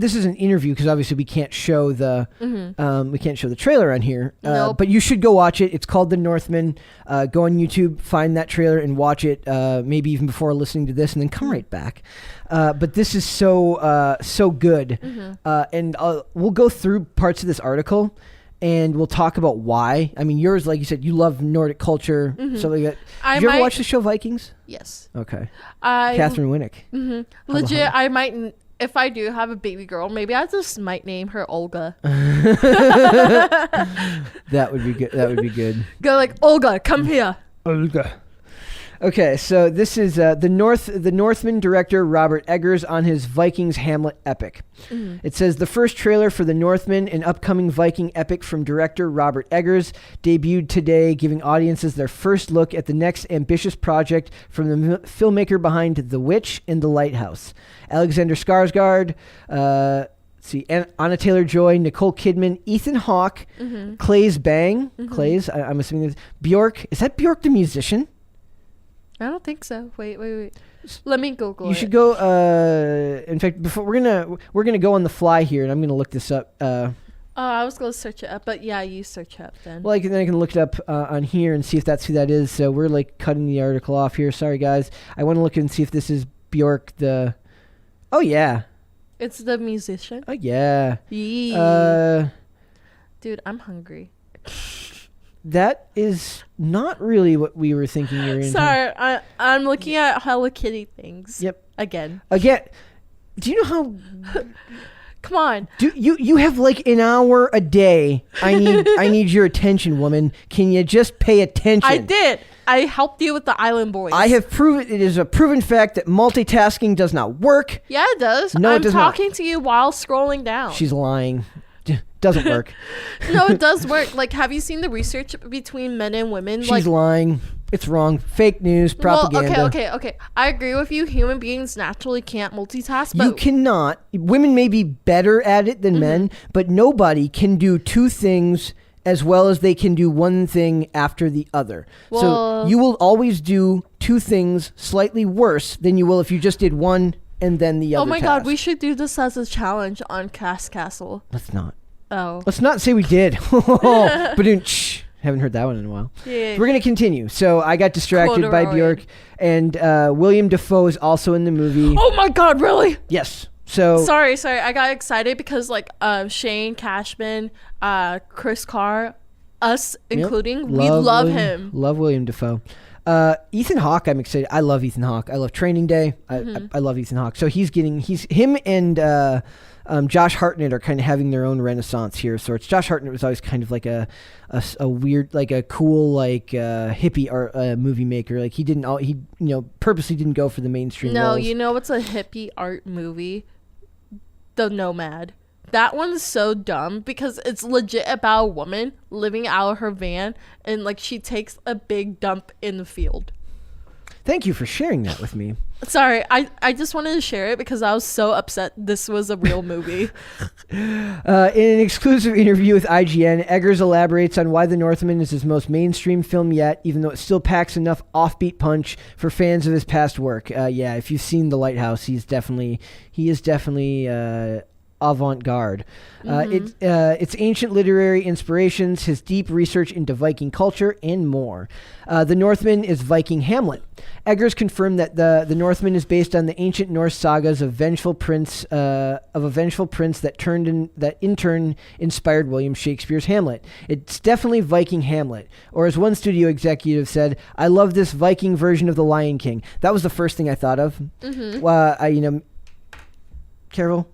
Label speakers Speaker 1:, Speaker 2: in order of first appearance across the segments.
Speaker 1: this is an interview because obviously we can't show the trailer on here.
Speaker 2: Nope.
Speaker 1: But you should go watch it. It's called The Northman. Go on YouTube, find that trailer, and watch it. Maybe even before listening to this, and then come right back. But this is so good. And we'll go through parts of this article, and we'll talk about why. I mean, yours, like you said, you love Nordic culture, so like that. Did you ever watch the show Vikings?
Speaker 2: Yes.
Speaker 1: Okay. Catherine Winnick.
Speaker 2: Legit, I might. If I do have a baby girl, maybe I just might name her Olga.
Speaker 1: That would be good. That would be good.
Speaker 2: Go like, Olga, come here.
Speaker 1: Olga. Okay, so this is the Northman director Robert Eggers on his Vikings Hamlet epic. It says the first trailer for the Northman, an upcoming Viking epic from director Robert Eggers, debuted today, giving audiences their first look at the next ambitious project from the filmmaker behind The Witch and The Lighthouse. Alexander Skarsgård, Anna Taylor-Joy, Nicole Kidman, Ethan Hawke, Claes Bang, Claes, I'm assuming that's Bjork. Is that Bjork the musician?
Speaker 2: I don't think so. Wait. Let me Google it.
Speaker 1: You should go. In fact, before we're gonna go on the fly here, and I'm gonna look this up.
Speaker 2: I was gonna search it up, but yeah, you search it up then.
Speaker 1: Well, then I can look it up on here and see if that's who that is. So we're like cutting the article off here. Sorry, guys. I want to look and see if this is Bjork. Oh yeah.
Speaker 2: It's the musician.
Speaker 1: Oh yeah.
Speaker 2: Dude, I'm hungry.
Speaker 1: That is not really what we were thinking you were into.
Speaker 2: Sorry, I'm looking at Hello Kitty things.
Speaker 1: Yep.
Speaker 2: Again.
Speaker 1: Do you know how...
Speaker 2: Come on.
Speaker 1: Do you have like an hour a day? I need your attention, woman. Can you just pay attention?
Speaker 2: I did. I helped you with the Island Boys.
Speaker 1: I have proven it is a proven fact that multitasking does not work.
Speaker 2: Yeah, it does.
Speaker 1: No, it does not.
Speaker 2: I'm talking to you while scrolling down.
Speaker 1: She's lying. Doesn't work.
Speaker 2: No, it does work. Like, have you seen the research between men and women?
Speaker 1: She's lying. It's wrong. Fake news, propaganda.
Speaker 2: Well, okay. I agree with you. Human beings naturally can't multitask. But
Speaker 1: you cannot. Women may be better at it than men, but nobody can do two things as well as they can do one thing after the other. So you will always do two things slightly worse than you will if you just did one and then the other.
Speaker 2: Oh my
Speaker 1: task.
Speaker 2: God, we should do this as a challenge on Cast Castle.
Speaker 1: Let's not.
Speaker 2: Oh.
Speaker 1: Let's not say we did. But haven't heard that one in a while.
Speaker 2: Yeah.
Speaker 1: So we're going to continue. So I got distracted by Bjork, and William Dafoe is also in the movie.
Speaker 2: Oh my God, really?
Speaker 1: Yes. So
Speaker 2: sorry. I got excited because like Shane Cashman, Chris Carr, us including, we love him.
Speaker 1: Love William Dafoe. Ethan Hawke, I'm excited. I love Ethan Hawke. I love Training Day. I love Ethan Hawke. So him and Josh Hartnett are kind of having their own renaissance here of sorts. Josh Hartnett was always kind of like a weird, like a cool, like hippie art movie maker. Like he purposely didn't go for the mainstream
Speaker 2: No,
Speaker 1: roles.
Speaker 2: you know what's a hippie art movie? The Nomad. That one's so dumb because it's legit about a woman living out of her van and like she takes a big dump in the field.
Speaker 1: Thank you for sharing that with me.
Speaker 2: Sorry, I just wanted to share it because I was so upset this was a real movie.
Speaker 1: In an exclusive interview with IGN, Eggers elaborates on why The Northman is his most mainstream film yet, even though it still packs enough offbeat punch for fans of his past work. If you've seen The Lighthouse, he is definitely avant-garde. Its ancient literary inspirations, his deep research into Viking culture, and more. The Northman is Viking Hamlet. Eggers confirmed that the Northman is based on the ancient Norse sagas of a vengeful prince that in turn inspired William Shakespeare's Hamlet. It's definitely Viking Hamlet, or as one studio executive said, "I love this Viking version of The Lion King." That was the first thing I thought of. Carol.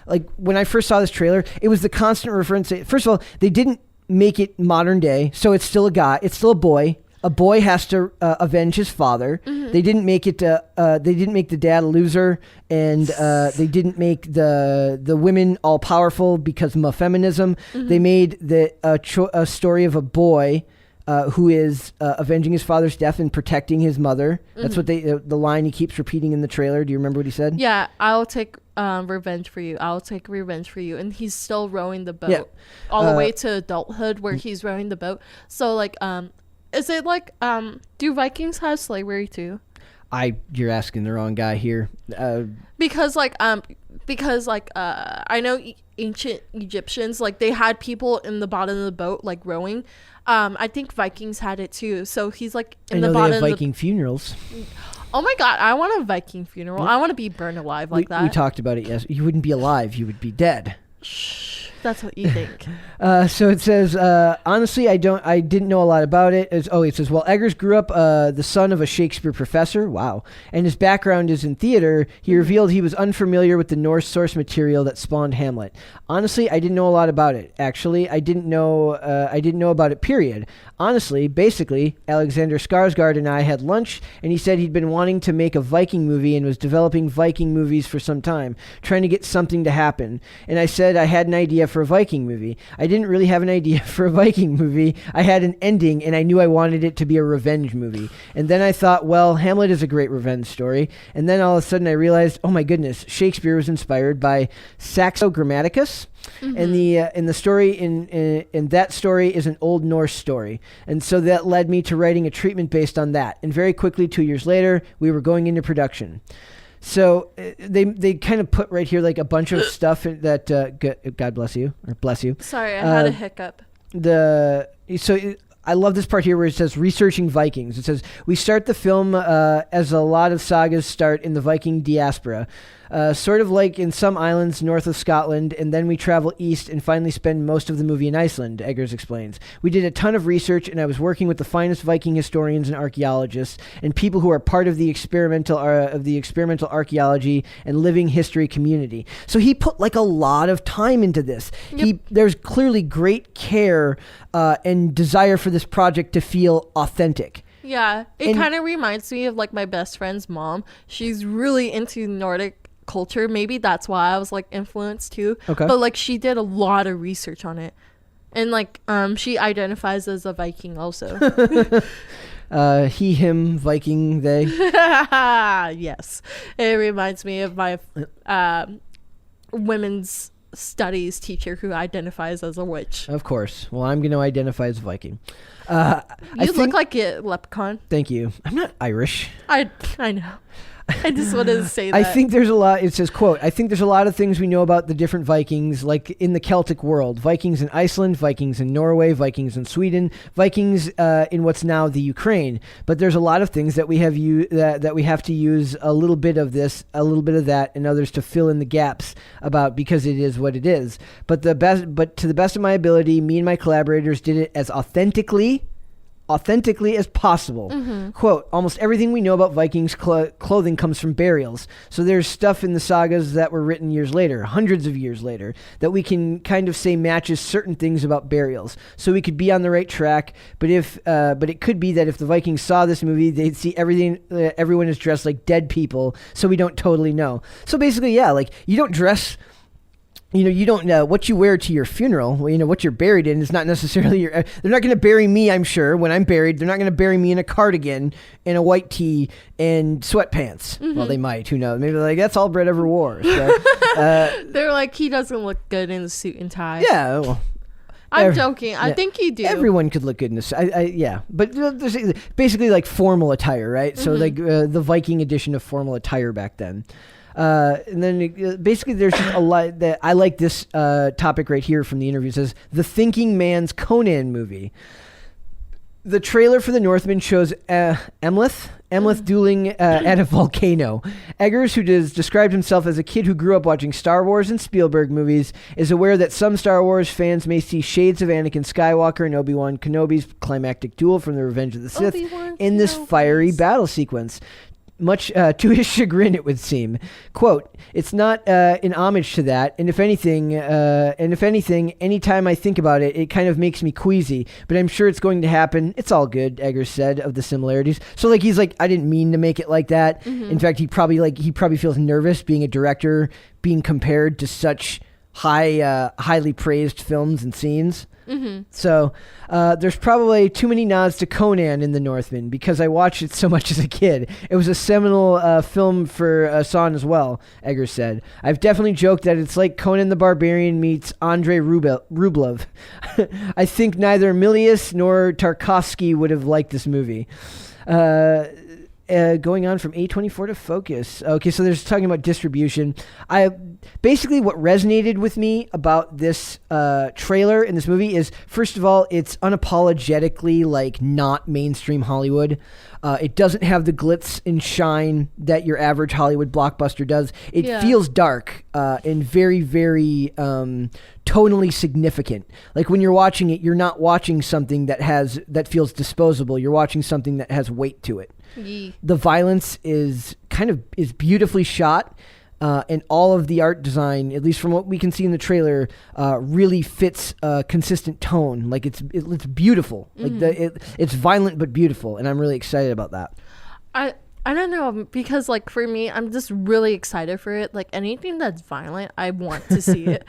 Speaker 1: Like when I first saw this trailer, it was the constant reference. First of all, they didn't make it modern day, so it's still a guy. It's still a boy. A boy has to avenge his father. They didn't make it. They didn't make the dad a loser, and they didn't make the women all powerful because of feminism. They made a story of a boy who is avenging his father's death and protecting his mother. That's what the line he keeps repeating in the trailer. Do you remember what he said?
Speaker 2: Yeah, I'll take revenge for you. I'll take revenge for you. And he's still rowing the boat all the way to adulthood where he's rowing the boat. So like, is it like, do Vikings have slavery too?
Speaker 1: You're asking the wrong guy here.
Speaker 2: Because like, because like I know ancient Egyptians, like they had people in the bottom of the boat like rowing. I think Vikings had it too. So he's like in the bottom.
Speaker 1: They have Viking funerals.
Speaker 2: Oh my god, I want a Viking funeral. I want to be burned alive like that.
Speaker 1: We talked about it. Yes, you wouldn't be alive. You would be dead.
Speaker 2: Shh. That's what you think.
Speaker 1: So it says, honestly, I didn't know a lot about it. It says, well, Eggers grew up the son of a Shakespeare professor. Wow. And his background is in theater. He revealed he was unfamiliar with the Norse source material that spawned Hamlet. Honestly, I didn't know a lot about it. Actually, I didn't know about it, period. Honestly, basically, Alexander Skarsgård and I had lunch, and he said he'd been wanting to make a Viking movie and was developing Viking movies for some time, trying to get something to happen. And I said I had an idea for a Viking movie. I didn't really have an idea for a Viking movie. I had an ending, and I knew I wanted it to be a revenge movie. And then I thought, well, Hamlet is a great revenge story. And then all of a sudden I realized, oh my goodness, Shakespeare was inspired by Saxo Grammaticus. Mm-hmm. And the story in that story is an Old Norse story, and so that led me to writing a treatment based on that. And very quickly, 2 years later, we were going into production. So they kind of put right here like a bunch of stuff that God bless you or bless you.
Speaker 2: Sorry, I had a hiccup.
Speaker 1: I love this part here where it says researching Vikings. It says, we start the film as a lot of sagas start in the Viking diaspora, sort of like in some islands north of Scotland, and then we travel east and finally spend most of the movie in Iceland, Eggers explains. We did a ton of research, and I was working with the finest Viking historians and archaeologists and people who are part of the experimental archaeology and living history community. So he put like a lot of time into this.
Speaker 2: Yep.
Speaker 1: There's clearly great care and desire for this project to feel authentic.
Speaker 2: Yeah, it kind of reminds me of like my best friend's mom. She's really into Nordic culture. Maybe that's why I was like influenced too.
Speaker 1: Okay.
Speaker 2: But like she did a lot of research on it. And like she identifies as a Viking also.
Speaker 1: He, him, Viking, they.
Speaker 2: Yes. It reminds me of my women's studies teacher who identifies as a witch.
Speaker 1: Of course. Well, I'm going to identify as Viking.
Speaker 2: You look like a leprechaun.
Speaker 1: Thank you. I'm not Irish.
Speaker 2: I know. I just wanted to say that.
Speaker 1: I think there's a lot, it says, quote, I think there's a lot of things we know about the different Vikings, like in the Celtic world. Vikings in Iceland, Vikings in Norway, Vikings in Sweden, Vikings in what's now the Ukraine. But there's a lot of things that we have that we have to use a little bit of this, a little bit of that, and others to fill in the gaps about, because it is what it is. But to the best of my ability, me and my collaborators did it as authentically as possible. Mm-hmm. Quote, almost everything we know about Vikings clothing comes from burials. So there's stuff in the sagas that were written years later, hundreds of years later, that we can kind of say matches certain things about burials. So we could be on the right track, but it could be that if the Vikings saw this movie, they'd see everyone is dressed like dead people, so we don't totally know. So basically, yeah, like you don't dress... you don't what you wear to your funeral, what you're buried in is not necessarily they're not going to bury me, I'm sure, when I'm buried. They're not going to bury me in a cardigan and a white tee and sweatpants. Mm-hmm. Well, they might, who knows? Maybe like, that's all Brett ever wore. So,
Speaker 2: they're like, he doesn't look good in a suit and tie.
Speaker 1: Yeah, well,
Speaker 2: I'm joking. I think you do.
Speaker 1: Everyone could look good in this. Yeah. But there's basically like formal attire, right? Mm-hmm. So like the Viking edition of formal attire back then. And then basically there's just a lot that I like this topic right here from the interview. It says, the thinking man's Conan movie. The trailer for the Northman shows Hamlet dueling at a volcano. Eggers, who described himself as a kid who grew up watching Star Wars and Spielberg movies, is aware that some Star Wars fans may see shades of Anakin Skywalker and Obi-Wan Kenobi's climactic duel from the Revenge of the Sith in this fiery battle sequence. Much to his chagrin, it would seem. Quote, it's not an homage to that, and if anything, anytime I think about it, it kind of makes me queasy, but I'm sure it's going to happen. It's all good, Eggers said of the similarities. So like he's like, I didn't mean to make it like that. Mm-hmm. In fact, he probably feels nervous being a director, being compared to such highly praised films and scenes. Mm-hmm. So there's probably too many nods to Conan in The Northman because I watched it so much as a kid. It was a seminal film for Son as well, Eggers said. I've definitely joked that it's like Conan the Barbarian meets Andrei Rublev. I think neither Milius nor Tarkovsky would have liked this movie. going on from A24 to Focus. Okay, so there's talking about distribution. Basically what resonated with me about this trailer in this movie is, first of all, it's unapologetically like not mainstream Hollywood. It doesn't have the glitz and shine that your average Hollywood blockbuster does. It feels dark and very, very tonally significant. Like when you're watching it, you're not watching something that feels disposable. You're watching something that has weight to it.
Speaker 2: Yeah.
Speaker 1: The violence is beautifully shot. And all of the art design, at least from what we can see in the trailer, really fits a consistent tone. Like it's beautiful. Like it's violent but beautiful, and I'm really excited about that.
Speaker 2: I don't know, because like for me, I'm just really excited for it. Like anything that's violent, I want to see it.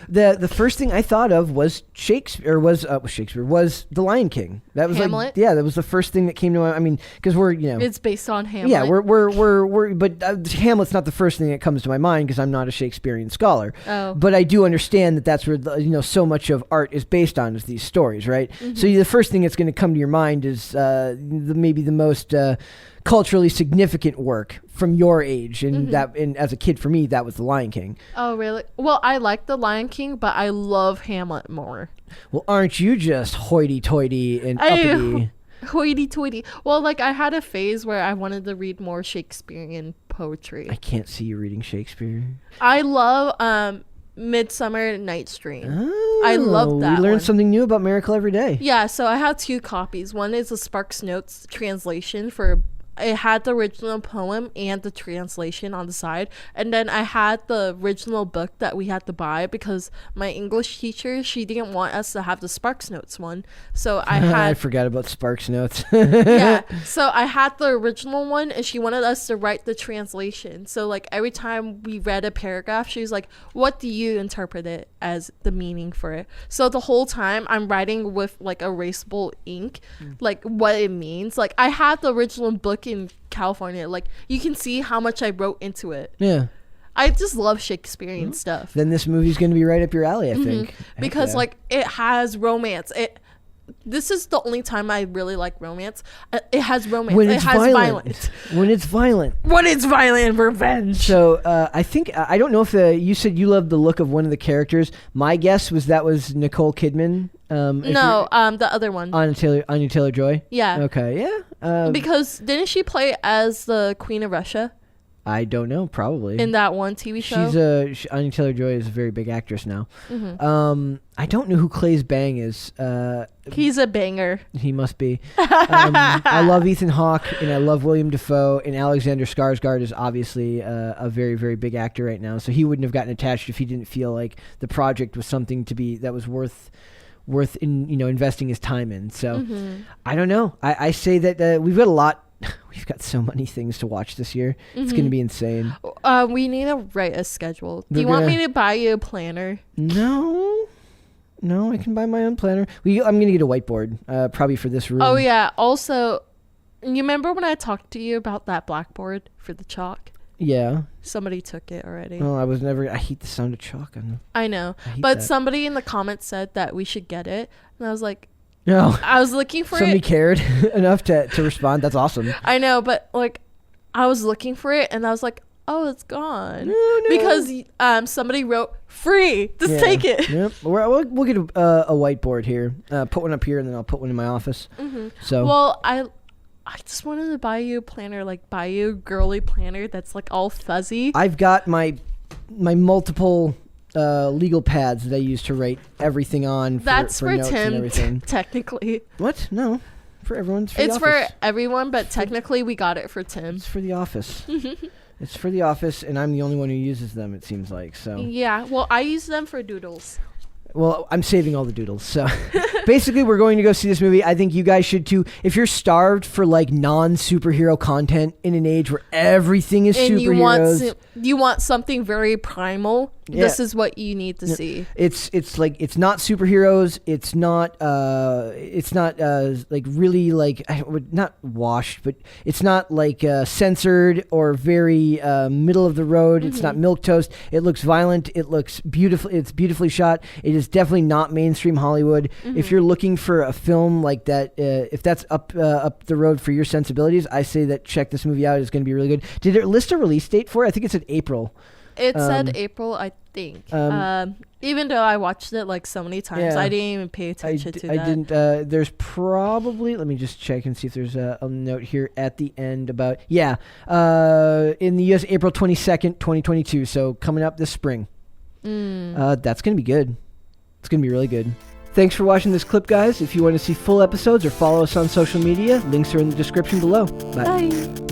Speaker 1: The first thing I thought of was was The Lion King. That was
Speaker 2: Hamlet?
Speaker 1: that was the first thing that came to mind. I mean, because
Speaker 2: it's based on Hamlet.
Speaker 1: Yeah, we're but Hamlet's not the first thing that comes to my mind because I'm not a Shakespearean scholar.
Speaker 2: Oh.
Speaker 1: But I do understand that that's where so much of art is based on, is these stories, right? So the first thing that's going to come to your mind is maybe the most culturally significant work from your age, and and as a kid for me that was The Lion King.
Speaker 2: Oh really? Well, I like The Lion King, but I love Hamlet more.
Speaker 1: Well, aren't you just hoity-toity and uppity?
Speaker 2: Hoity-toity. Well, like I had a phase where I wanted to read more Shakespearean poetry.
Speaker 1: I can't see you reading Shakespeare.
Speaker 2: I love Midsummer Night's Dream. Oh, I love that.
Speaker 1: We learn something new about Miracle every day.
Speaker 2: Yeah, so I have 2 copies. One is a Sparks Notes translation for. It had the original poem and the translation on the side. And then I had the original book that we had to buy because my English teacher, she didn't want us to have the Sparks Notes one. So I had...
Speaker 1: I forgot about Sparks Notes.
Speaker 2: Yeah. So I had the original one and she wanted us to write the translation. So like every time we read a paragraph, she was like, what do you interpret it as the meaning for it? So the whole time I'm writing with like erasable ink, like what it means. Like I had the original book in California. Like you can see how much I wrote into it.
Speaker 1: Yeah.
Speaker 2: I just love Shakespearean stuff.
Speaker 1: Then this movie's going to be right up your alley, I think.
Speaker 2: Because like it has romance. This is the only time I really like romance. It has romance.
Speaker 1: When it's
Speaker 2: it has
Speaker 1: violent. When it's violent.
Speaker 2: When it's violent, revenge.
Speaker 1: So I think, I don't know if you said you loved the look of one of the characters. My guess was that was Nicole Kidman.
Speaker 2: The other one.
Speaker 1: Anya Taylor-Joy?
Speaker 2: Yeah.
Speaker 1: Okay, yeah.
Speaker 2: Because didn't she play as the Queen of Russia?
Speaker 1: I don't know, probably.
Speaker 2: In that one TV show?
Speaker 1: Anya Taylor-Joy is a very big actress now. I don't know who Clay's Bang is.
Speaker 2: He's a banger.
Speaker 1: He must be. I love Ethan Hawke, and I love William Dafoe, and Alexander Skarsgård is obviously a very, very big actor right now, so he wouldn't have gotten attached if he didn't feel like the project was something that was worth investing his time in. So I don't know. I say that we've got a lot. We've got so many things to watch this year. It's going to be insane.
Speaker 2: We need to write a schedule. Do you want me to buy you a planner?
Speaker 1: No, I can buy my own planner. I'm going to get a whiteboard, probably for this room.
Speaker 2: Oh yeah. Also, you remember when I talked to you about that blackboard for the chalk?
Speaker 1: Yeah.
Speaker 2: Somebody took it already.
Speaker 1: Oh, I hate the sound of chalk.
Speaker 2: I know. But somebody in the comments said that we should get it. And I was like,
Speaker 1: no.
Speaker 2: I was looking for
Speaker 1: Somebody cared enough to respond. That's awesome.
Speaker 2: I know, but like I was looking for it and I was like, oh, it's gone.
Speaker 1: No.
Speaker 2: Because somebody wrote free. Just take it.
Speaker 1: Yep. We'll get a whiteboard here. Put one up here and then I'll put one in my office. So.
Speaker 2: Well, I just wanted to buy you a planner, like buy you a girly planner that's like all fuzzy.
Speaker 1: I've got my multiple legal pads that I use to write everything on.
Speaker 2: That's for
Speaker 1: notes
Speaker 2: Tim,
Speaker 1: and everything.
Speaker 2: Technically.
Speaker 1: What? No, for everyone.
Speaker 2: It's for everyone, but technically we got it for Tim.
Speaker 1: It's for the office. It's for the office, and I'm the only one who uses them. It seems like so.
Speaker 2: Yeah. Well, I use them for doodles.
Speaker 1: Well, I'm saving all the doodles. So basically, we're going to go see this movie. I think you guys should too. If you're starved for like non-superhero content in an age where everything is
Speaker 2: and
Speaker 1: superheroes,
Speaker 2: you want something very primal, This is what you need to see.
Speaker 1: It's like it's not superheroes. It's not like really like not washed, but it's not like censored or very middle of the road. It's not milquetoast. It looks violent. It looks beautiful. It's beautifully shot. It is definitely not mainstream Hollywood. If you're looking for a film like that, if that's up the road for your sensibilities, I say that check this movie out. It's going to be really good. Did it list a release date for it? I think it said April.
Speaker 2: It said April, I think. Even though I watched it like so many times, I didn't even pay attention to that. I didn't.
Speaker 1: There's probably, let me just check and see if there's a note here at the end about, in the U.S., April 22nd, 2022. So coming up this spring. That's going to be good. It's going to be really good. Thanks for watching this clip, guys. If you want to see full episodes or follow us on social media, links are in the description below. Bye.